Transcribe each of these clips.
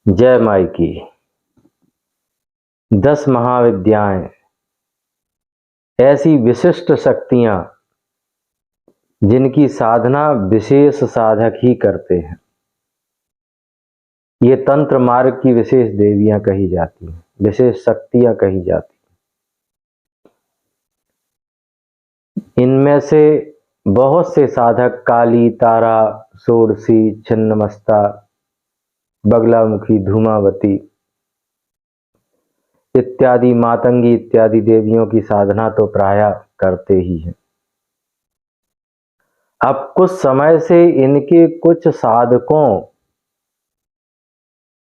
जय माई की 10 महाविद्याएं ऐसी विशिष्ट शक्तियां जिनकी साधना विशेष साधक ही करते हैं। ये तंत्र मार्ग की विशेष देवियां कही जाती हैं, विशेष शक्तियां कही जाती हैं। इनमें से बहुत से साधक काली, तारा, षोडशी, छिन्नमस्ता, बगलामुखी, धूमावती इत्यादि, मातंगी इत्यादि देवियों की साधना तो प्रायः करते ही हैं। अब कुछ समय से इनके कुछ साधकों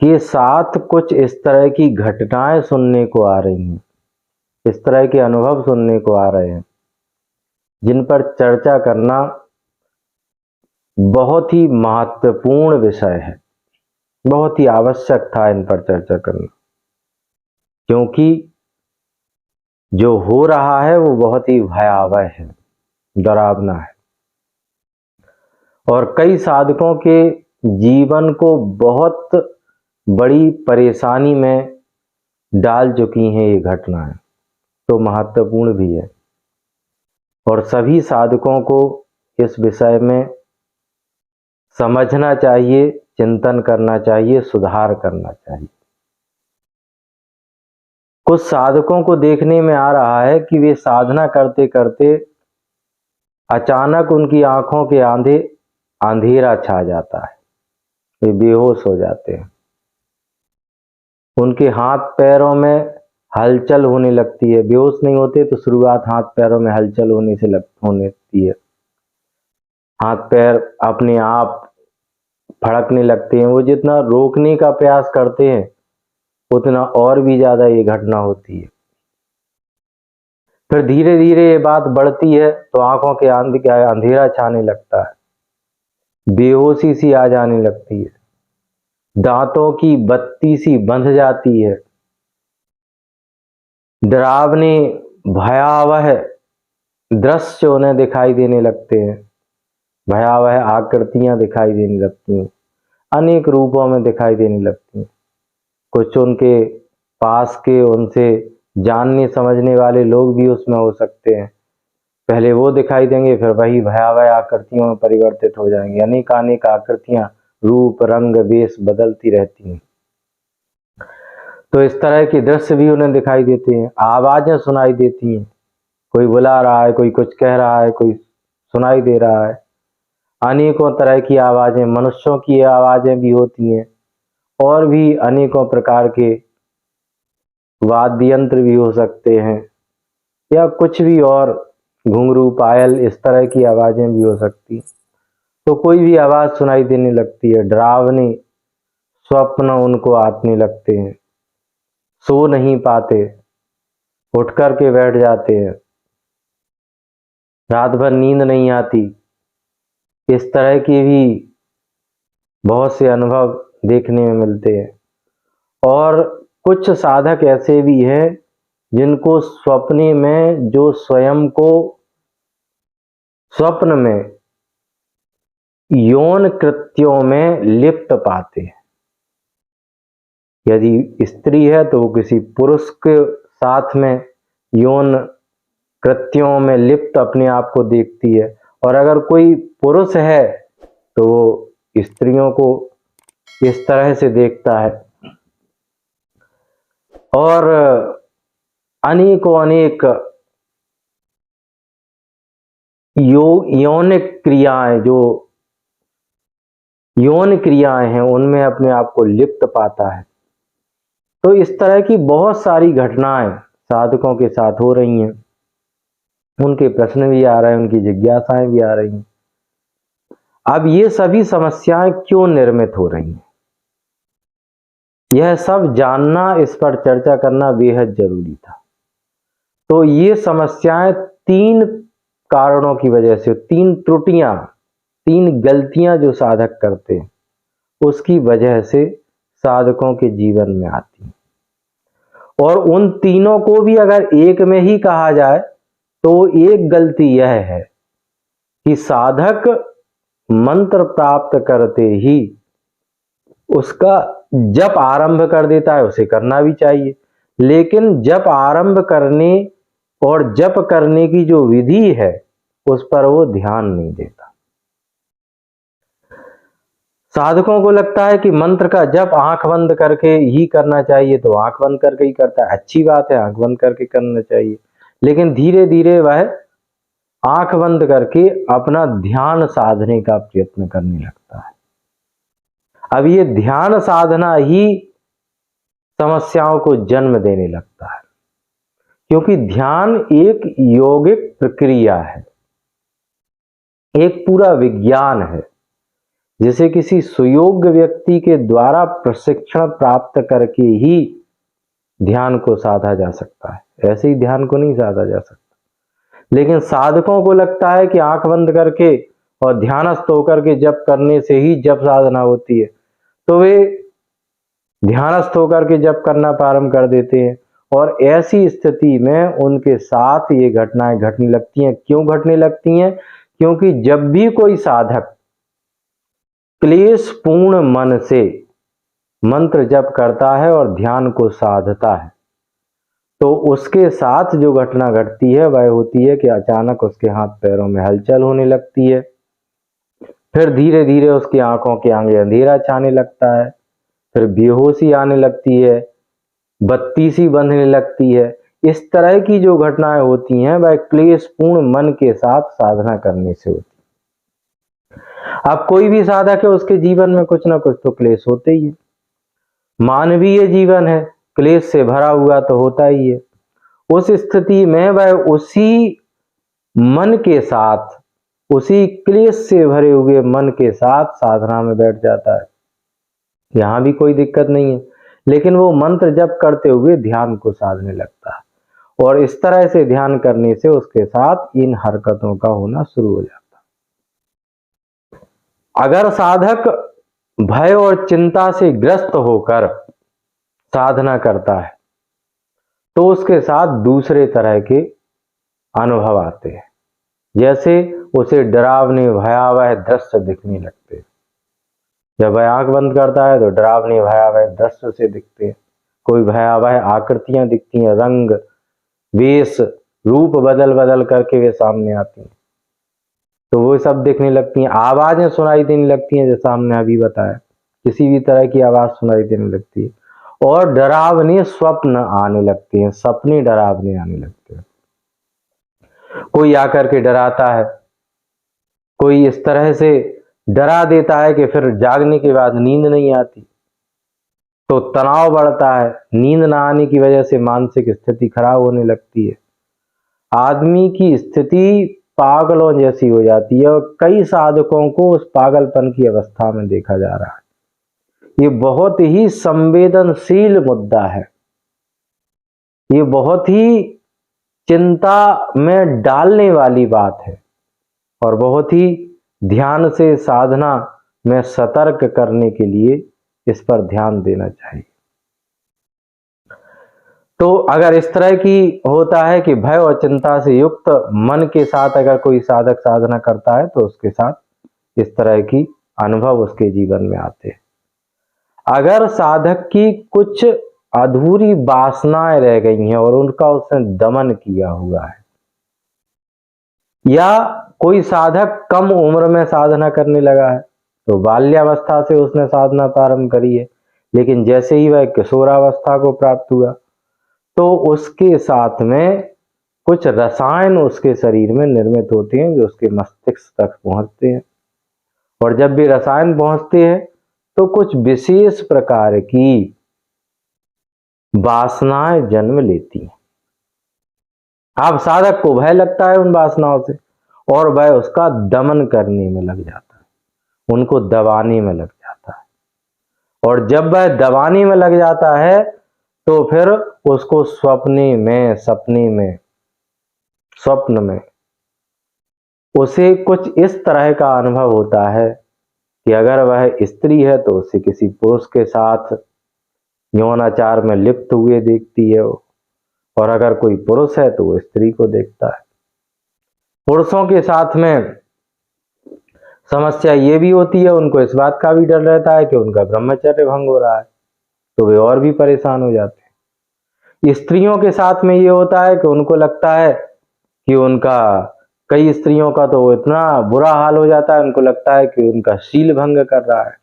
के साथ कुछ इस तरह की घटनाएं सुनने को आ रही हैं, इस तरह के अनुभव सुनने को आ रहे हैं, जिन पर चर्चा करना बहुत ही महत्वपूर्ण विषय है, बहुत ही आवश्यक था इन पर चर्चा करना, क्योंकि जो हो रहा है वो बहुत ही भयावह है, डरावना है और कई साधकों के जीवन को बहुत बड़ी परेशानी में डाल चुकी हैं ये घटनाएं, तो महत्वपूर्ण भी है और सभी साधकों को इस विषय में समझना चाहिए, चिंतन करना चाहिए, सुधार करना चाहिए। कुछ साधकों को देखने में आ रहा है कि वे साधना करते करते अचानक उनकी आंखों के आंधे अंधेरा छा जाता है, वे बेहोश हो जाते हैं, उनके हाथ पैरों में हलचल होने लगती है। बेहोश नहीं होते तो शुरुआत हाथ पैरों में हलचल होने लगती है, हाथ पैर अपने आप फड़कने लगते हैं। वो जितना रोकने का प्रयास करते हैं उतना और भी ज्यादा ये घटना होती है। फिर धीरे धीरे ये बात बढ़ती है तो आंखों के अंधेरा छाने लगता है, बेहोशी सी आ जाने लगती है, दांतों की बत्ती सी बंध जाती है, डरावने भयावह दृश्य उन्हें दिखाई देने लगते हैं, भयावह आकृतियां दिखाई देने लगती हैं, अनेक रूपों में दिखाई देने लगती हैं। कुछ उनके पास के, उनसे जानने समझने वाले लोग भी उसमें हो सकते हैं। पहले वो दिखाई देंगे, फिर वही भयावह आकृतियों में परिवर्तित हो जाएंगे। अनेक आकृतियां, रूप, रंग, वेश बदलती रहती हैं। तो इस तरह के दृश्य भी उन्हें दिखाई देते हैं, आवाजें सुनाई देती हैं, कोई बुला रहा है, कोई कुछ कह रहा है, कोई सुनाई दे रहा है। अनेकों तरह की आवाजें, मनुष्यों की आवाजें भी होती हैं और भी अनेकों प्रकार के वाद्य यंत्र भी हो सकते हैं या कुछ भी और, घुंघरू, पायल, इस तरह की आवाजें भी हो सकती। तो कोई भी आवाज सुनाई देने लगती है, डरावने स्वप्न उनको आने लगते हैं, सो नहीं पाते, उठ कर के बैठ जाते हैं, रात भर नींद नहीं आती। इस तरह के भी बहुत से अनुभव देखने में मिलते हैं। और कुछ साधक ऐसे भी हैं जिनको स्वप्न में, जो स्वयं को स्वप्न में यौन कृत्यों में लिप्त पाते हैं। यदि स्त्री है तो वो किसी पुरुष के साथ में यौन कृत्यों में लिप्त अपने आप को देखती है, और अगर कोई पुरुष है तो वो स्त्रियों को इस तरह से देखता है। और अनेक यौनिक क्रियाएं, जो यौन क्रियाएं हैं, उनमें अपने आप को लिप्त पाता है। तो इस तरह की बहुत सारी घटनाएं साधकों के साथ हो रही हैं। उनके प्रश्न भी आ रहे हैं, उनकी जिज्ञासाएं भी आ रही हैं। अब ये सभी समस्याएं क्यों निर्मित हो रही हैं, यह सब जानना, इस पर चर्चा करना बेहद जरूरी था। तो ये समस्याएं 3 कारणों की वजह से, 3 त्रुटियां, 3 गलतियां जो साधक करते हैं उसकी वजह से साधकों के जीवन में आती हैं। और उन तीनों को भी अगर एक में ही कहा जाए तो एक गलती यह है कि साधक मंत्र प्राप्त करते ही उसका जप आरंभ कर देता है उसे करना भी चाहिए, लेकिन जप आरंभ करने और जप करने की जो विधि है उस पर वो ध्यान नहीं देता। साधकों को लगता है कि मंत्र का जप आंख बंद करके ही करना चाहिए, तो आंख बंद करके ही करता है, अच्छी बात है, आंख बंद करके करना चाहिए। लेकिन धीरे धीरे वह आंख बंद करके अपना ध्यान साधने का प्रयत्न करने लगता है। अब ये ध्यान साधना ही समस्याओं को जन्म देने लगता है, क्योंकि ध्यान एक यौगिक प्रक्रिया है, एक पूरा विज्ञान है, जिसे किसी सुयोग्य व्यक्ति के द्वारा प्रशिक्षण प्राप्त करके ही ध्यान को साधा जा सकता है। ऐसे ही ध्यान को नहीं साधा जा सकता। लेकिन साधकों को लगता है कि आंख बंद करके और ध्यानस्थ होकर के जप करने से ही जप साधना होती है, तो वे ध्यानस्थ होकर के जप करना प्रारंभ कर देते हैं। और ऐसी स्थिति में उनके साथ ये घटनाएं घटने लगती हैं। क्यों घटने लगती हैं? क्योंकि जब भी कोई साधक क्लेश पूर्ण मन से मंत्र जप करता है और ध्यान को साधता है, तो उसके साथ जो घटना घटती है वह होती है कि अचानक उसके हाथ पैरों में हलचल होने लगती है, फिर धीरे धीरे उसकी आंखों के आगे अंधेरा छाने लगता है, फिर बेहोशी आने लगती है, बत्ती सी बंधने लगती है। इस तरह की जो घटनाएं होती हैं वह क्लेश पूर्ण मन के साथ साधना करने से होती है। अब कोई भी साधक है, उसके जीवन में कुछ ना कुछ तो क्लेश होते ही है। मानवीय जीवन है, क्लेश से भरा हुआ तो होता ही है। उस स्थिति में वह उसी मन के साथ, उसी क्लेश से भरे हुए मन के साथ साधना में बैठ जाता है। यहां भी कोई दिक्कत नहीं है, लेकिन वो मंत्र जप करते हुए ध्यान को साधने लगता है, और इस तरह से ध्यान करने से उसके साथ इन हरकतों का होना शुरू हो जाता है। अगर साधक भय और चिंता से ग्रस्त होकर साधना करता है, तो उसके साथ दूसरे तरह के अनुभव आते हैं। जैसे उसे डरावने भयावह दृश्य दिखने लगते हैं। जब वह आंख बंद करता है तो डरावने भयावह दृश्य उसे दिखते हैं। कोई भयावह आकृतियां दिखती हैं, रंग वेश रूप बदल बदल करके वे सामने आती हैं, तो वो सब दिखने लगती हैं। आवाजें सुनाई देने लगती हैं, जैसा हमने अभी बताया, किसी भी तरह की आवाज सुनाई देने लगती है। और डरावने स्वप्न आने लगते हैं, सपने डरावने आने लगते हैं। कोई आकर के डराता है, कोई इस तरह से डरा देता है कि फिर जागने के बाद नींद नहीं आती, तो तनाव बढ़ता है। नींद ना आने की वजह से मानसिक स्थिति खराब होने लगती है। आदमी की स्थिति पागलों जैसी हो जाती है, और कई साधकों को उस पागलपन की अवस्था में देखा जा रहा है। ये बहुत ही संवेदनशील मुद्दा है, ये बहुत ही चिंता में डालने वाली बात है, और बहुत ही ध्यान से साधना में सतर्क करने के लिए इस पर ध्यान देना चाहिए। तो अगर इस तरह की होता है कि भय और चिंता से युक्त मन के साथ अगर कोई साधक साधना करता है, तो उसके साथ इस तरह की अनुभव उसके जीवन में आते हैं। अगर साधक की कुछ अधूरी वासनाएं रह गई हैं और उनका उसने दमन किया हुआ है, या कोई साधक कम उम्र में साधना करने लगा है, तो बाल्यावस्था से उसने साधना प्रारंभ करी है, लेकिन जैसे ही वह किशोरावस्था को प्राप्त हुआ, तो उसके साथ में कुछ रसायन उसके शरीर में निर्मित होते हैं जो उसके मस्तिष्क तक पहुंचते हैं, और जब भी रसायन पहुंचते हैं तो कुछ विशेष प्रकार की वासनाएं जन्म लेती हैं। अब साधक को भय लगता है उन वासनाओं से, और वह उसका दमन करने में लग जाता है, उनको दबाने में लग जाता है। और जब वह दबाने में लग जाता है, तो फिर उसको स्वप्न में उसे कुछ इस तरह का अनुभव होता है कि अगर वह स्त्री है तो उसे किसी पुरुष के साथ यौनाचार में लिप्त हुए देखती है, और अगर कोई पुरुष है तो वो स्त्री को देखता है। पुरुषों के साथ में समस्या ये भी होती है, उनको इस बात का भी डर रहता है कि उनका ब्रह्मचर्य भंग हो रहा है, तो वे और भी परेशान हो जाते हैं। स्त्रियों के साथ में ये होता है कि उनको लगता है कि उनका, कई स्त्रियों का तो इतना बुरा हाल हो जाता है, उनको लगता है कि उनका शील भंग कर रहा है,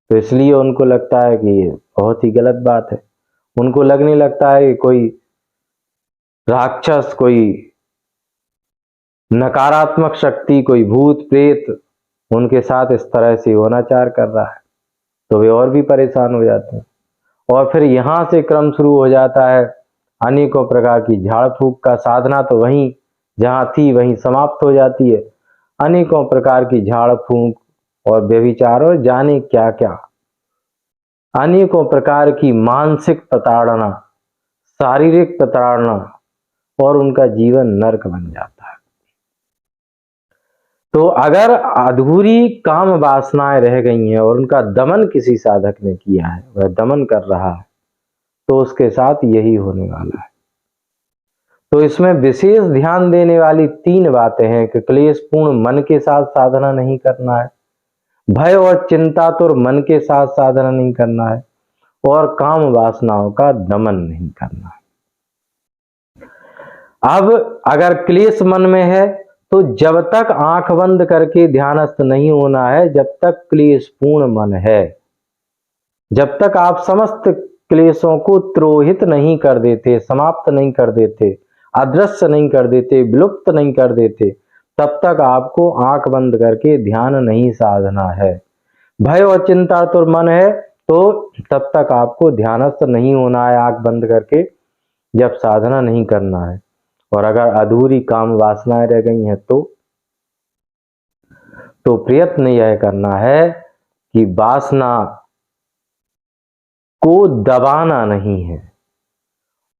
तो इसलिए उनको लगता है कि ये बहुत ही गलत बात है। उनको लगने लगता है कि कोई राक्षस, कोई नकारात्मक शक्ति, कोई भूत प्रेत उनके साथ इस तरह से अनाचार कर रहा है, तो वे और भी परेशान हो जाते हैं। और फिर यहाँ से क्रम शुरू हो जाता है अनेकों प्रकार की झाड़ फूक का। साधना तो वहीं जहाँ थी वहीं समाप्त हो जाती है। अनेकों प्रकार की झाड़ फूक और व्यभिचार और जाने क्या क्या, अनेकों प्रकार की मानसिक प्रताड़ना, शारीरिक प्रताड़ना, और उनका जीवन नरक बन जाता है। तो अगर अधूरी काम वासनाएं रह गई हैं और उनका दमन किसी साधक ने किया है, वह दमन कर रहा है, तो उसके साथ यही होने वाला है। तो इसमें विशेष ध्यान देने वाली 3 बातें हैं कि क्लेश पूर्ण मन के साथ साधना नहीं करना है, भय और चिंतातुर मन के साथ साधना नहीं करना है, और काम वासनाओं का दमन नहीं करना है। अब अगर क्लेश मन में है तो जब तक आंख बंद करके ध्यानस्थ नहीं होना है, जब तक क्लेश पूर्ण मन है, जब तक आप समस्त क्लेशों को त्रोहित नहीं कर देते, समाप्त नहीं कर देते, अदृश्य नहीं कर देते, विलुप्त नहीं कर देते, तब तक आपको आंख बंद करके ध्यान नहीं साधना है। भय और चिंता तो मन है तो तब तक आपको ध्यानस्थ नहीं होना है, आंख बंद करके जब साधना नहीं करना है। और अगर अधूरी काम वासनाएं रह गई हैं तो प्रयत्न यह करना है कि वासना को दबाना नहीं है,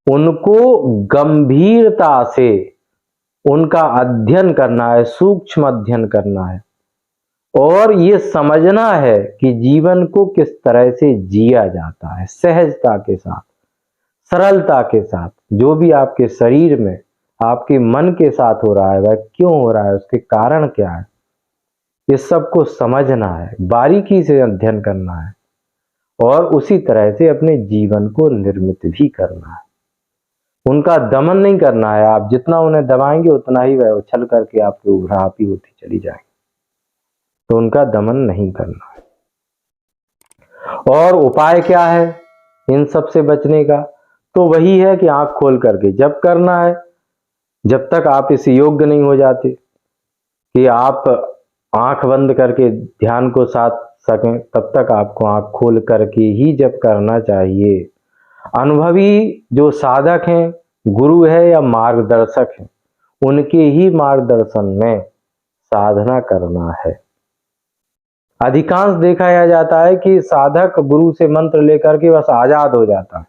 उनको गंभीरता से उनका अध्ययन करना है, सूक्ष्म अध्ययन करना है, और ये समझना है कि जीवन को किस तरह से जिया जाता है, सहजता के साथ, सरलता के साथ। जो भी आपके शरीर में, आपके मन के साथ हो रहा है, वह क्यों हो रहा है, उसके कारण क्या है, इस सब को समझना है, बारीकी से अध्ययन करना है, और उसी तरह से अपने जीवन को निर्मित भी करना है। उनका दमन नहीं करना है। आप जितना उन्हें दबाएंगे उतना ही वह उछल करके आपके उभरापी होती चली जाएंगी, तो उनका दमन नहीं करना है। और उपाय क्या है इन सब से बचने का? तो वही है कि आंख खोल करके जब करना है। जब तक आप इस योग्य नहीं हो जाते कि आप आंख बंद करके ध्यान को साध सकें, तब तक आपको आंख खोल करके ही जब करना चाहिए। अनुभवी जो साधक हैं, गुरु है या मार्गदर्शक हैं, उनके ही मार्गदर्शन में साधना करना है। अधिकांश देखा यह जाता है कि साधक गुरु से मंत्र लेकर के बस आजाद हो जाता है।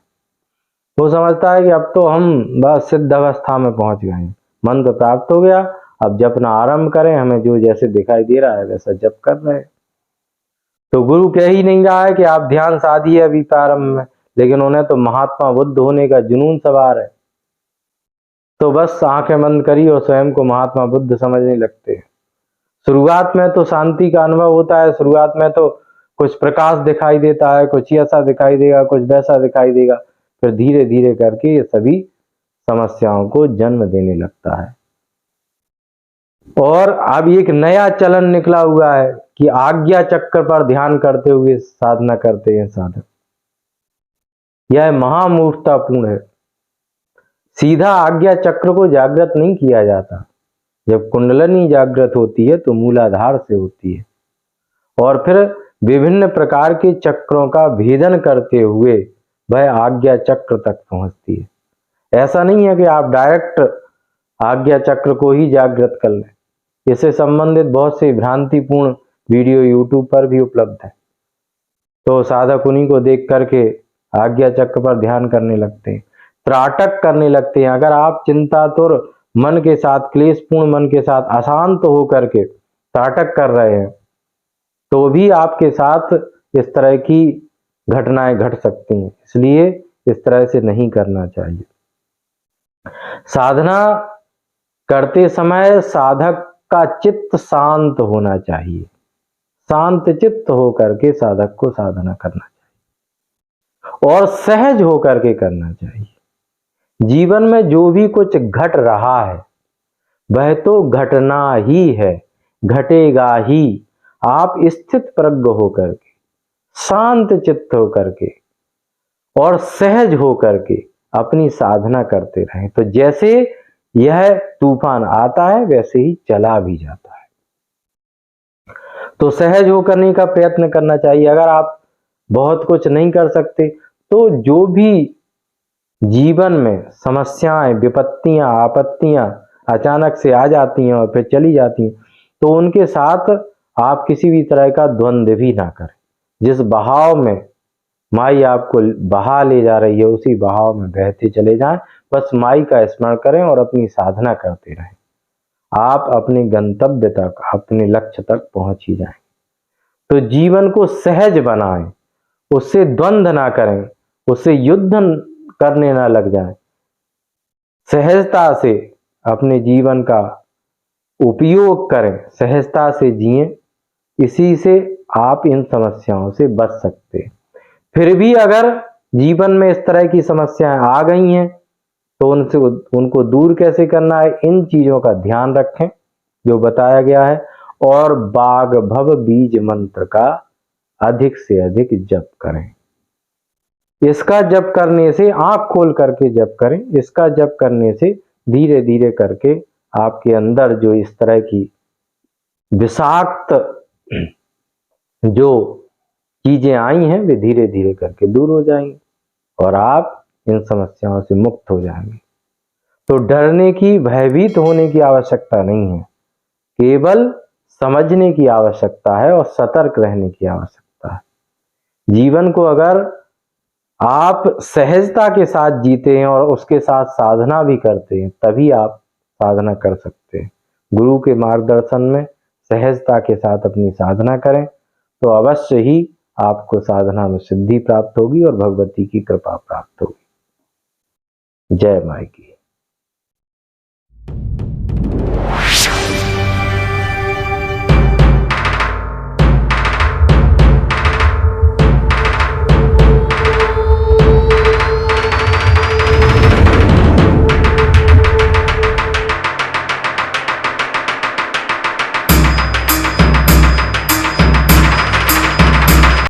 वो समझता है कि अब तो हम बस सिद्ध अवस्था में पहुंच गए हैं, मंत्र प्राप्त हो गया, अब जपना आरंभ करें, हमें जो जैसे दिखाई दे रहा है वैसा जप कर रहे हैं। तो गुरु कह ही नहीं रहा है कि आप ध्यान साधिए अभी प्रारंभ में, लेकिन उन्हें तो महात्मा बुद्ध होने का जुनून सवार है, तो बस आंखें बंद करी और स्वयं को महात्मा बुद्ध समझने लगते हैं। शुरुआत में तो शांति का अनुभव होता है, शुरुआत में तो कुछ प्रकाश दिखाई देता है, कुछ ऐसा दिखाई देगा, कुछ वैसा दिखाई देगा, फिर धीरे धीरे करके ये सभी समस्याओं को जन्म देने लगता है। और अब एक नया चलन निकला हुआ है कि आज्ञा चक्र पर ध्यान करते हुए साधना करते हैं साधक। यह महामूर्खतापूर्ण है। सीधा आज्ञा चक्र को जागृत नहीं किया जाता। जब कुंडलनी जागृत होती है तो मूलाधार से होती है, और फिर विभिन्न प्रकार के चक्रों का भेदन करते हुए वह आज्ञा चक्र तक पहुंचती है। ऐसा नहीं है कि आप डायरेक्ट आज्ञा चक्र को ही जागृत कर लें। इससे संबंधित बहुत से भ्रांतिपूर्ण वीडियो यूट्यूब पर भी उपलब्ध है, तो साधक उन्हीं को देख करके आज्ञा चक्र पर ध्यान करने लगते हैं, त्राटक करने लगते हैं। अगर आप चिंतातुर मन के साथ, क्लेशपूर्ण मन के साथ अशांत होकर के त्राटक कर रहे हैं, तो भी आपके साथ इस तरह की घटनाएं घट सकती हैं। इसलिए इस तरह से नहीं करना चाहिए। साधना करते समय साधक का चित्त शांत होना चाहिए। शांत चित्त होकर के साधक को साधना करना चाहिए। और सहज होकर के करना चाहिए। जीवन में जो भी कुछ घट रहा है वह तो घटना ही है, घटेगा ही। आप स्थित प्रज्ञ होकर के, शांत चित्त होकर के और सहज होकर के अपनी साधना करते रहें, तो जैसे यह तूफान आता है वैसे ही चला भी जाता है। तो सहज होकर करने का प्रयत्न करना चाहिए। अगर आप बहुत कुछ नहीं कर सकते तो जो भी जीवन में समस्याएं, विपत्तियां, आपत्तियां अचानक से आ जाती हैं और फिर चली जाती हैं, तो उनके साथ आप किसी भी तरह का द्वंद्व भी ना करें। जिस बहाव में माई आपको बहा ले जा रही है उसी बहाव में बहते चले जाएं। बस माई का स्मरण करें और अपनी साधना करते रहें। आप अपने गंतव्य तक, अपने लक्ष्य तक पहुंच ही जाएं। तो जीवन को सहज बनाएं, उससे द्वंद्व ना करें, उससे युद्ध करने ना लग जाएं। सहजता से अपने जीवन का उपयोग करें, सहजता से जिएं। इसी से आप इन समस्याओं से बच सकते हैं। फिर भी अगर जीवन में इस तरह की समस्याएं आ गई हैं तो उनको दूर कैसे करना है, इन चीजों का ध्यान रखें जो बताया गया है। और बाग भव बीज मंत्र का अधिक से अधिक जप करें। इसका जप करने से आंख खोल करके जप करें। इसका जप करने से धीरे धीरे करके आपके अंदर जो इस तरह की विषाक्त जो चीजें आई हैं वे धीरे धीरे करके दूर हो जाएंगी और आप इन समस्याओं से मुक्त हो जाएंगे। तो डरने की, भयभीत होने की आवश्यकता नहीं है, केवल समझने की आवश्यकता है और सतर्क रहने की आवश्यकता है। जीवन को अगर आप सहजता के साथ जीते हैं और उसके साथ साधना भी करते हैं तभी आप साधना कर सकते हैं। गुरु के मार्गदर्शन में सहजता के साथ अपनी साधना करें तो अवश्य ही आपको साधना में सिद्धि प्राप्त होगी और भगवती की कृपा प्राप्त होगी। जय माई की।